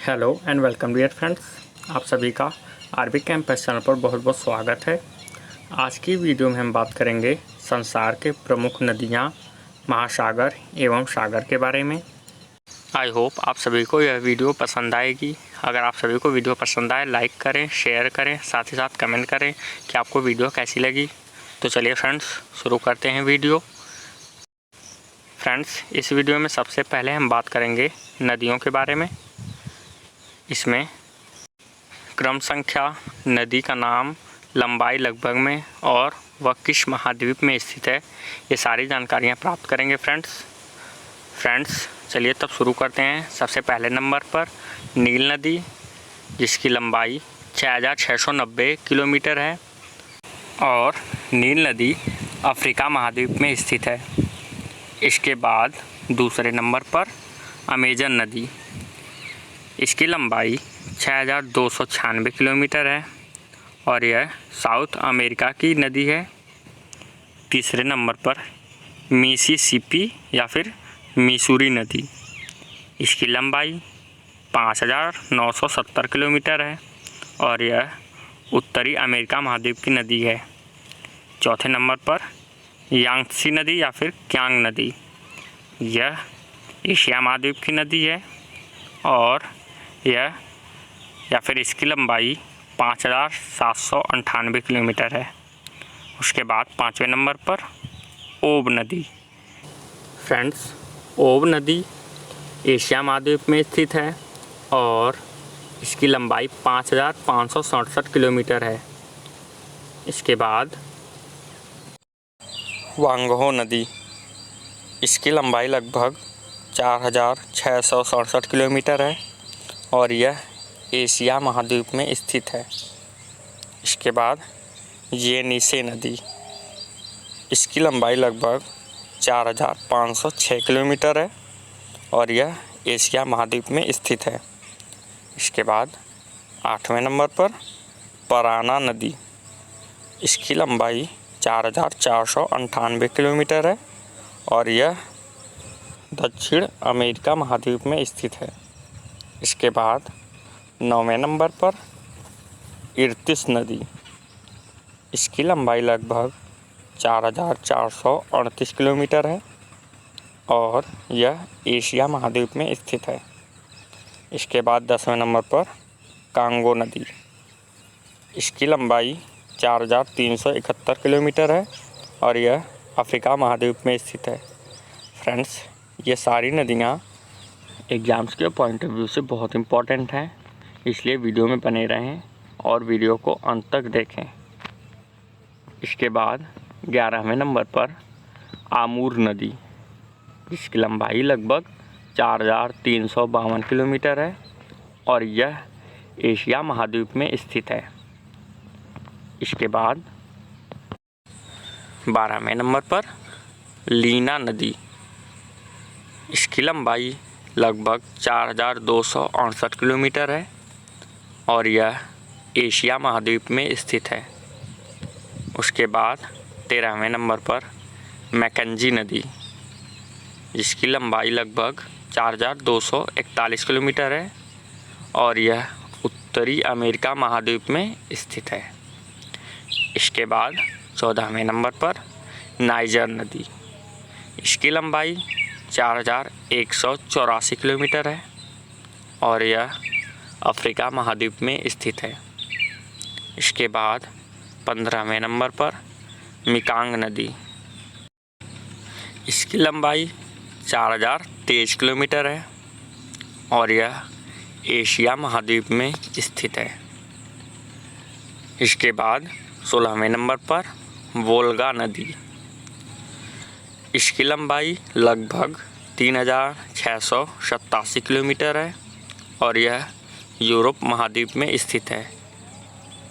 Hello and welcome dear friends, आप सभी का आरबी कैंपस चैनल पर बहुत बहुत स्वागत है। आज की वीडियो में हम बात करेंगे संसार के प्रमुख नदियाँ, महासागर एवं सागर के बारे में। आई होप आप सभी को यह वीडियो पसंद आएगी। अगर आप सभी को वीडियो पसंद आए लाइक करें, शेयर करें, साथ ही साथ कमेंट करें कि आपको वीडियो कैसी लगी। तो चलिए फ्रेंड्स शुरू करते हैं वीडियो। फ्रेंड्स, इस वीडियो में सबसे पहले हम बात करेंगे नदियों के बारे में। इसमें क्रम संख्या, नदी का नाम, लंबाई लगभग में और वह किस महाद्वीप में स्थित है, ये सारी जानकारियाँ प्राप्त करेंगे फ्रेंड्स चलिए तब शुरू करते हैं। सबसे पहले नंबर पर नील नदी, जिसकी लंबाई 6690 किलोमीटर है और नील नदी अफ्रीका महाद्वीप में स्थित है। इसके बाद दूसरे नंबर पर अमेजन नदी, इसकी लंबाई 6296 किलोमीटर है और यह साउथ अमेरिका की नदी है। तीसरे नंबर पर मिसिसिपी या फिर मिसूरी नदी, इसकी लंबाई 5970 किलोमीटर है और यह उत्तरी अमेरिका महाद्वीप की नदी है। चौथे नंबर पर यांगत्से नदी या फिर क्यांग नदी, यह एशिया महाद्वीप की नदी है और यह या फिर इसकी लंबाई 5798 किलोमीटर है। उसके बाद पाँचवें नंबर पर ओब नदी। फ्रेंड्स, ओब नदी एशिया महाद्वीप में स्थित है और इसकी लंबाई 5567 किलोमीटर है। इसके बाद वांगहो नदी, इसकी लंबाई लगभग 4667 किलोमीटर है और यह एशिया महाद्वीप में स्थित है। इसके बाद येनिसे नदी, इसकी लंबाई लगभग 4506 किलोमीटर है और यह एशिया महाद्वीप में स्थित है। इसके बाद आठवें नंबर पर पराना नदी, इसकी लंबाई 4498 किलोमीटर है और यह दक्षिण अमेरिका महाद्वीप में स्थित है। इसके बाद नौवें नंबर पर इर्तिस नदी, इसकी लंबाई लगभग 4438 किलोमीटर है और यह एशिया महाद्वीप में स्थित है। इसके बाद 10वें नंबर पर कांगो नदी, इसकी लंबाई 4371 किलोमीटर है और यह अफ्रीका महाद्वीप में स्थित है। फ्रेंड्स, ये सारी नदियाँ एग्ज़ाम्स के पॉइंट ऑफ व्यू से बहुत इम्पॉर्टेंट हैं, इसलिए वीडियो में बने रहें और वीडियो को अंत तक देखें। इसके बाद 11वें नंबर पर आमूर नदी, जिसकी लंबाई लगभग 4352 किलोमीटर है और यह एशिया महाद्वीप में स्थित है। इसके बाद 12वें नंबर पर लीना नदी, इसकी लंबाई लगभग 4268 किलोमीटर है और यह एशिया महाद्वीप में स्थित है। उसके बाद 13वें नंबर पर मैकेंजी नदी, जिसकी लंबाई लगभग 4241 किलोमीटर है और यह उत्तरी अमेरिका महाद्वीप में स्थित है। इसके बाद 14वें नंबर पर नाइजर नदी, इसकी लंबाई 4184 किलोमीटर है और यह अफ्रीका महाद्वीप में स्थित है। इसके बाद 15वें नंबर पर मिकांग नदी, इसकी लंबाई 4023 किलोमीटर है और यह एशिया महाद्वीप में स्थित है। इसके बाद 16वें नंबर पर वोल्गा नदी, इसकी लंबाई लगभग 3687 किलोमीटर है और यह यूरोप महाद्वीप में स्थित है।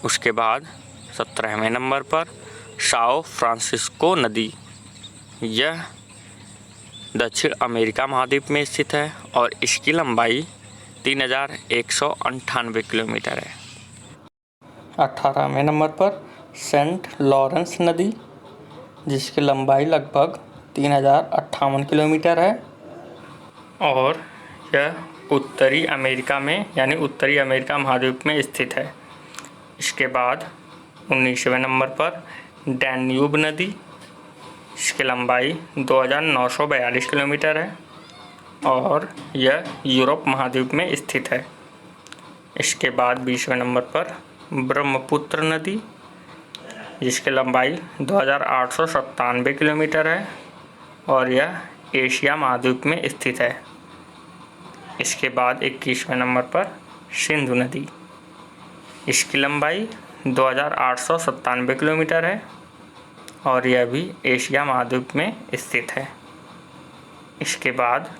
उसके बाद 17वें नंबर पर साओ फ्रांसिस्को नदी, यह दक्षिण अमेरिका महाद्वीप में स्थित है और इसकी लंबाई 3198 किलोमीटर है। 18वें नंबर पर सेंट लॉरेंस नदी, जिसकी लंबाई लगभग 3058 किलोमीटर है और यह उत्तरी अमेरिका में यानी उत्तरी अमेरिका महाद्वीप में स्थित है। इसके बाद 19वें नंबर पर डैन्यूब नदी, इसकी लंबाई 2942 किलोमीटर है और यह यूरोप महाद्वीप में स्थित है। इसके बाद 20वें नंबर पर ब्रह्मपुत्र नदी, जिसकी लंबाई 2897 किलोमीटर है और यह एशिया महाद्वीप में स्थित है। इसके बाद 21वें नंबर पर सिंधु नदी, इसकी लंबाई 2897 किलोमीटर है और यह भी एशिया महाद्वीप में स्थित है। इसके बाद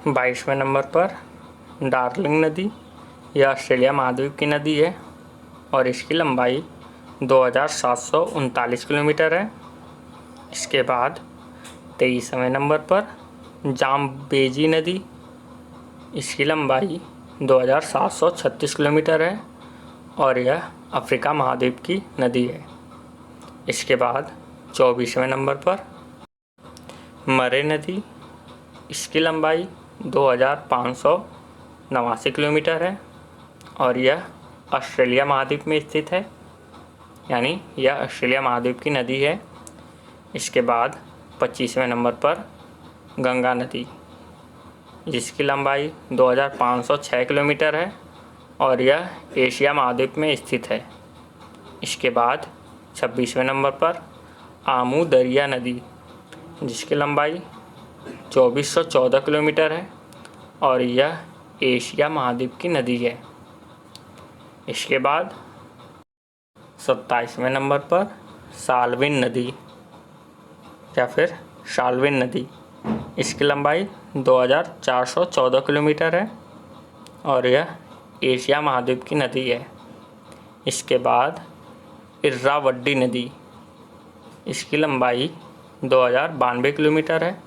22वें नंबर पर डार्लिंग नदी, यह ऑस्ट्रेलिया महाद्वीप की नदी है और इसकी लंबाई 2739 किलोमीटर है। इसके बाद 23वें नंबर पर जाम्बेजी नदी, इसकी लंबाई 2736 किलोमीटर है और यह अफ्रीका महाद्वीप की नदी है। इसके बाद 24वें नंबर पर मरे नदी, इसकी लंबाई 2589 किलोमीटर है और यह ऑस्ट्रेलिया महाद्वीप में स्थित है, यानी यह ऑस्ट्रेलिया महाद्वीप की नदी है। इसके बाद 25वें नंबर पर गंगा नदी, जिसकी लंबाई 2506 किलोमीटर है और यह एशिया महाद्वीप में स्थित है। इसके बाद 26वें नंबर पर आमू दरिया नदी, जिसकी लंबाई 2414 किलोमीटर है और यह एशिया महाद्वीप की नदी है। इसके बाद 27वें नंबर पर साल्विन नदी या फिर शाल्विन नदी, इसकी लंबाई 2414 किलोमीटर है और यह एशिया महाद्वीप की नदी है। इसके बाद इर्रावड्डी नदी, इसकी लंबाई 2092 किलोमीटर है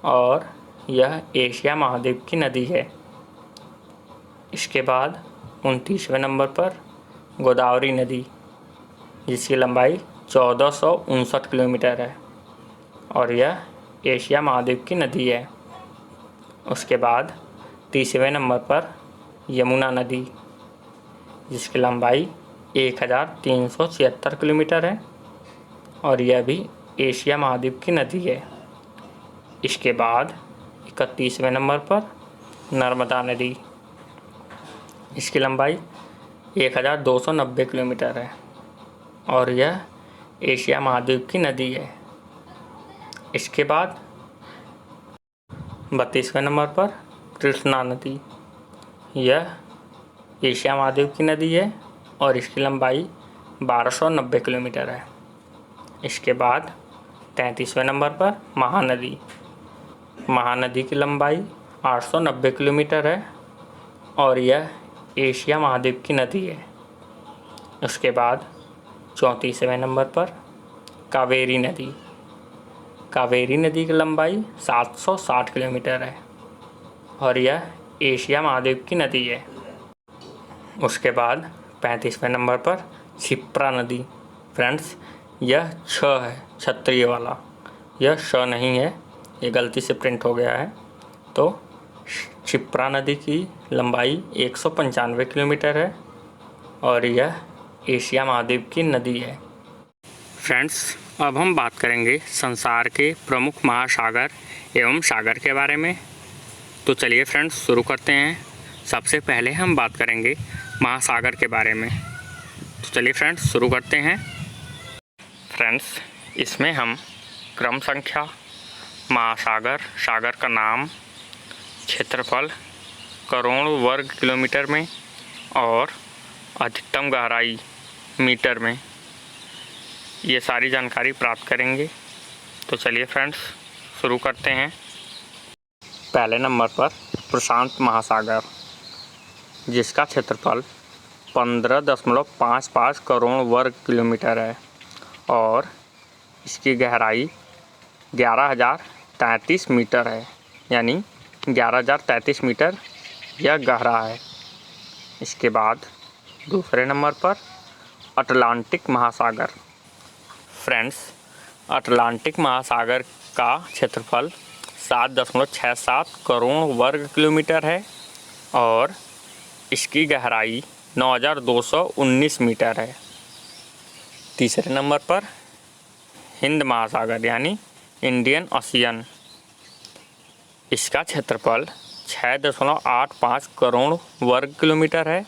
और यह एशिया महाद्वीप की नदी है। इसके बाद 29वें नंबर पर गोदावरी नदी, जिसकी लंबाई 1459 किलोमीटर है और यह एशिया महाद्वीप की नदी है। उसके बाद 30वें नंबर पर यमुना नदी, जिसकी लंबाई 1376 किलोमीटर है और यह भी एशिया महाद्वीप की नदी है। इसके बाद 31वें नंबर पर नर्मदा नदी, इसकी लंबाई 1290 किलोमीटर है और यह एशिया महाद्वीप की नदी है। इसके बाद 32वें नंबर पर कृष्णा नदी, यह एशिया महाद्वीप की नदी है और इसकी लंबाई 1290 किलोमीटर है। इसके बाद 33वें नंबर पर महानदी, महानदी की लंबाई 890 किलोमीटर है और यह एशिया महाद्वीप की नदी है। उसके बाद 34वें नंबर पर कावेरी नदी, कावेरी नदी की लंबाई 760 किलोमीटर है और यह एशिया महाद्वीप की नदी है। उसके बाद 35वें नंबर पर क्षिप्रा नदी, फ्रेंड्स यह छ है, क्षत्रिय वाला, यह श नहीं है, ये गलती से प्रिंट हो गया है। तो क्षिप्रा नदी की लंबाई 195 किलोमीटर है और यह एशिया महाद्वीप की नदी है। फ्रेंड्स, अब हम बात करेंगे संसार के प्रमुख महासागर एवं सागर के बारे में। तो चलिए फ्रेंड्स शुरू करते हैं। सबसे पहले हम बात करेंगे महासागर के बारे में। तो चलिए फ्रेंड्स शुरू करते हैं। फ्रेंड्स, इसमें हम क्रम संख्या, महासागर, सागर का नाम, क्षेत्रफल करोड़ वर्ग किलोमीटर में और अधिकतम गहराई मीटर में, ये सारी जानकारी प्राप्त करेंगे। तो चलिए फ्रेंड्स शुरू करते हैं। पहले नंबर पर प्रशांत महासागर, जिसका क्षेत्रफल 15.55 करोड़ वर्ग किलोमीटर है और इसकी गहराई 11,033 मीटर है, यानी 11,033 मीटर यह गहरा है। इसके बाद दूसरे नंबर पर अटलांटिक महासागर। फ्रेंड्स, अटलांटिक महासागर का क्षेत्रफल 7.67 करोड़ वर्ग किलोमीटर है और इसकी गहराई 9,219 मीटर है। तीसरे नंबर पर हिंद महासागर यानी इंडियन ओशियन, इसका क्षेत्रफल 6.85 करोड़ वर्ग किलोमीटर है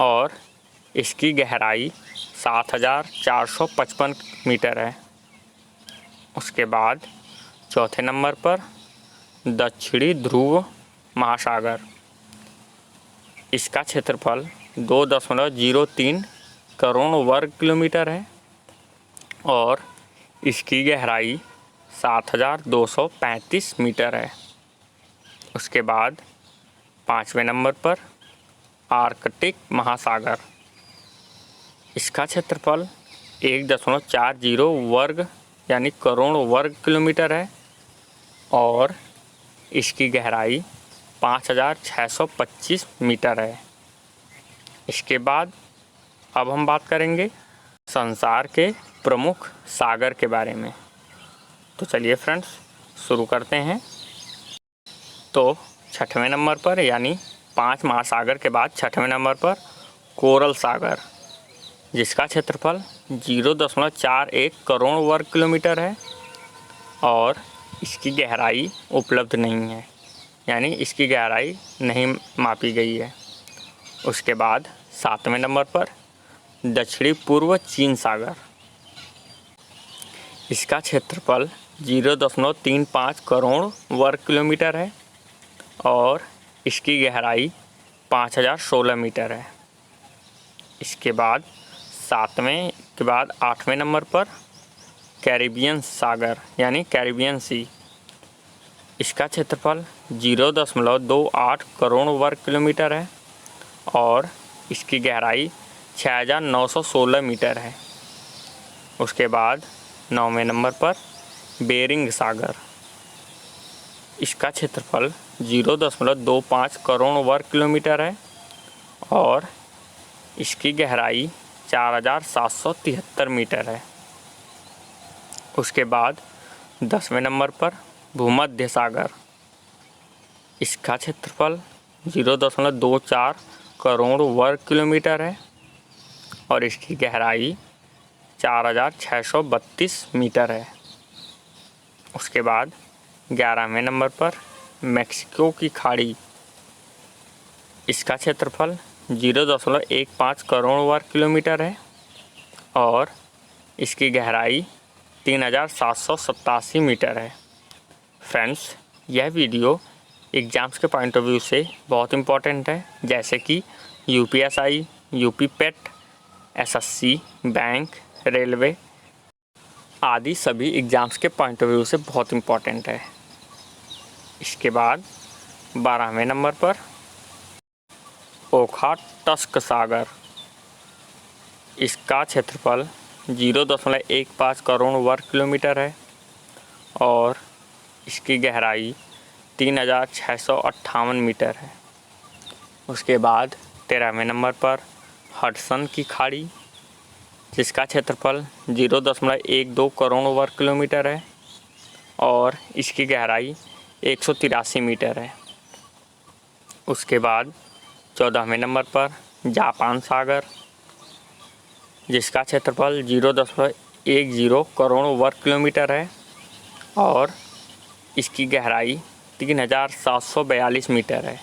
और इसकी गहराई 7,455 मीटर है। उसके बाद चौथे नंबर पर दक्षिणी ध्रुव महासागर, इसका क्षेत्रफल 2.03 करोड़ वर्ग किलोमीटर है और इसकी गहराई 7,235 मीटर है। उसके बाद पाँचवें नंबर पर आर्कटिक महासागर, इसका क्षेत्रफल 1.40 वर्ग यानी करोड़ वर्ग किलोमीटर है और इसकी गहराई 5,625 मीटर है। इसके बाद अब हम बात करेंगे संसार के प्रमुख सागर के बारे में। तो चलिए फ्रेंड्स शुरू करते हैं। तो छठवें नंबर पर यानी 5 महासागर के बाद छठवें नंबर पर कोरल सागर, जिसका क्षेत्रफल 0.41 करोड़ वर्ग किलोमीटर है और इसकी गहराई उपलब्ध नहीं है यानी इसकी गहराई नहीं मापी गई है। उसके बाद सातवें नंबर पर दक्षिणी पूर्व चीन सागर, इसका क्षेत्रफल 0.35 करोड़ वर्ग किलोमीटर है और इसकी गहराई 5,016 मीटर है। इसके बाद सातवें के बाद आठवें नंबर पर कैरिबियन सागर यानी कैरिबियन सी, इसका क्षेत्रफल 0.28 करोड़ वर्ग किलोमीटर है और इसकी गहराई 6,916 मीटर है। उसके बाद नौवें नंबर पर बेरिंग सागर, इसका क्षेत्रफल 0.25 करोड़ वर्ग किलोमीटर है और इसकी गहराई 4,773 मीटर है। उसके बाद 10वें नंबर पर भूमध्य सागर, इसका क्षेत्रफल 0.24 करोड़ वर्ग किलोमीटर है और इसकी गहराई 4,632 मीटर है। उसके बाद 11वें नंबर पर मेक्सिको की खाड़ी, इसका क्षेत्रफल 0.15 करोड़ वर्ग किलोमीटर है और इसकी गहराई 3,787 मीटर है। फ्रेंड्स, यह वीडियो एग्ज़ाम्स के पॉइंट ऑफ व्यू से बहुत इम्पॉर्टेंट है, जैसे कि यूपीएसआई, यूपी पेट, एसएससी, बैंक, रेलवे आदि सभी एग्ज़ाम्स के पॉइंट ऑफ व्यू से बहुत इम्पॉर्टेंट है। इसके बाद 12वें नंबर पर ओखोटस्क सागर, इसका क्षेत्रफल 0.15 करोड़ वर्ग किलोमीटर है और इसकी गहराई 3,658 मीटर है। उसके बाद 13वें नंबर पर हडसन की खाड़ी, जिसका क्षेत्रफल 0.12 करोड़ वर्ग किलोमीटर है और इसकी गहराई 183 मीटर है। उसके बाद 14वें नंबर पर जापान सागर, जिसका क्षेत्रफल 0.10 करोड़ वर्ग किलोमीटर है और इसकी गहराई 3,742 मीटर है।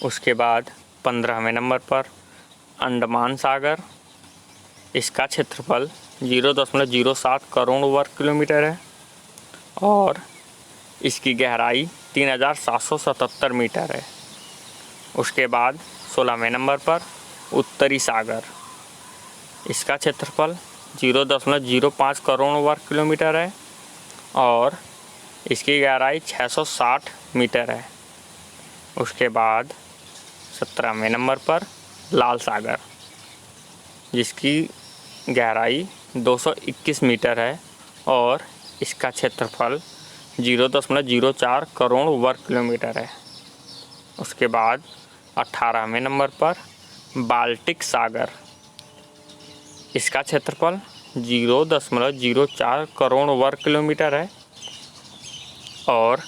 उसके बाद 15वें नंबर पर अंडमान सागर, इसका क्षेत्रफल 0.07 करोड़ वर्ग किलोमीटर है और इसकी गहराई 3,777 मीटर है। उसके बाद 16वें नंबर पर उत्तरी सागर, इसका क्षेत्रफल 0.05 करोड़ वर्ग किलोमीटर है और इसकी गहराई 660 मीटर है। उसके बाद 17वें नंबर पर लाल सागर, जिसकी गहराई 221 मीटर है और इसका क्षेत्रफल 0.04 करोड़ वर्ग किलोमीटर है। उसके बाद 18वें नंबर पर बाल्टिक सागर, इसका क्षेत्रफल 0.04 करोड़ वर्ग किलोमीटर है और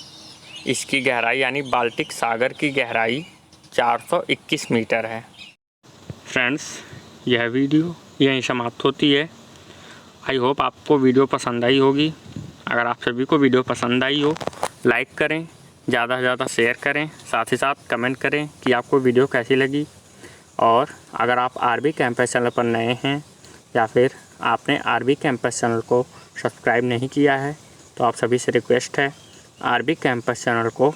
इसकी गहराई यानी बाल्टिक सागर की गहराई 421 मीटर है। फ्रेंड्स, यह वीडियो यहीं समाप्त होती है। आई होप आपको वीडियो पसंद आई होगी। अगर आप सभी को वीडियो पसंद आई हो, लाइक करें, ज़्यादा से ज़्यादा शेयर करें, साथ ही साथ कमेंट करें कि आपको वीडियो कैसी लगी। और अगर आप आरबी कैंपस चैनल पर नए हैं या फिर आपने आरबी कैंपस चैनल को सब्सक्राइब नहीं किया है तो आप सभी से रिक्वेस्ट है आरबी कैंपस चैनल को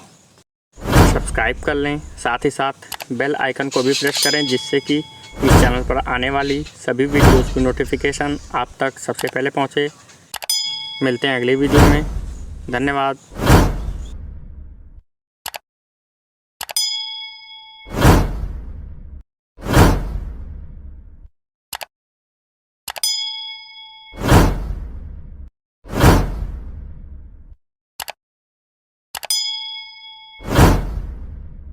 सब्सक्राइब कर लें। साथ ही साथ बेल आइकन को भी प्रेस करें जिससे कि इस चैनल पर आने वाली सभी वीडियोज़ की नोटिफिकेशन आप तक सबसे पहले पहुंचे। मिलते हैं अगली वीडियो में। धन्यवाद।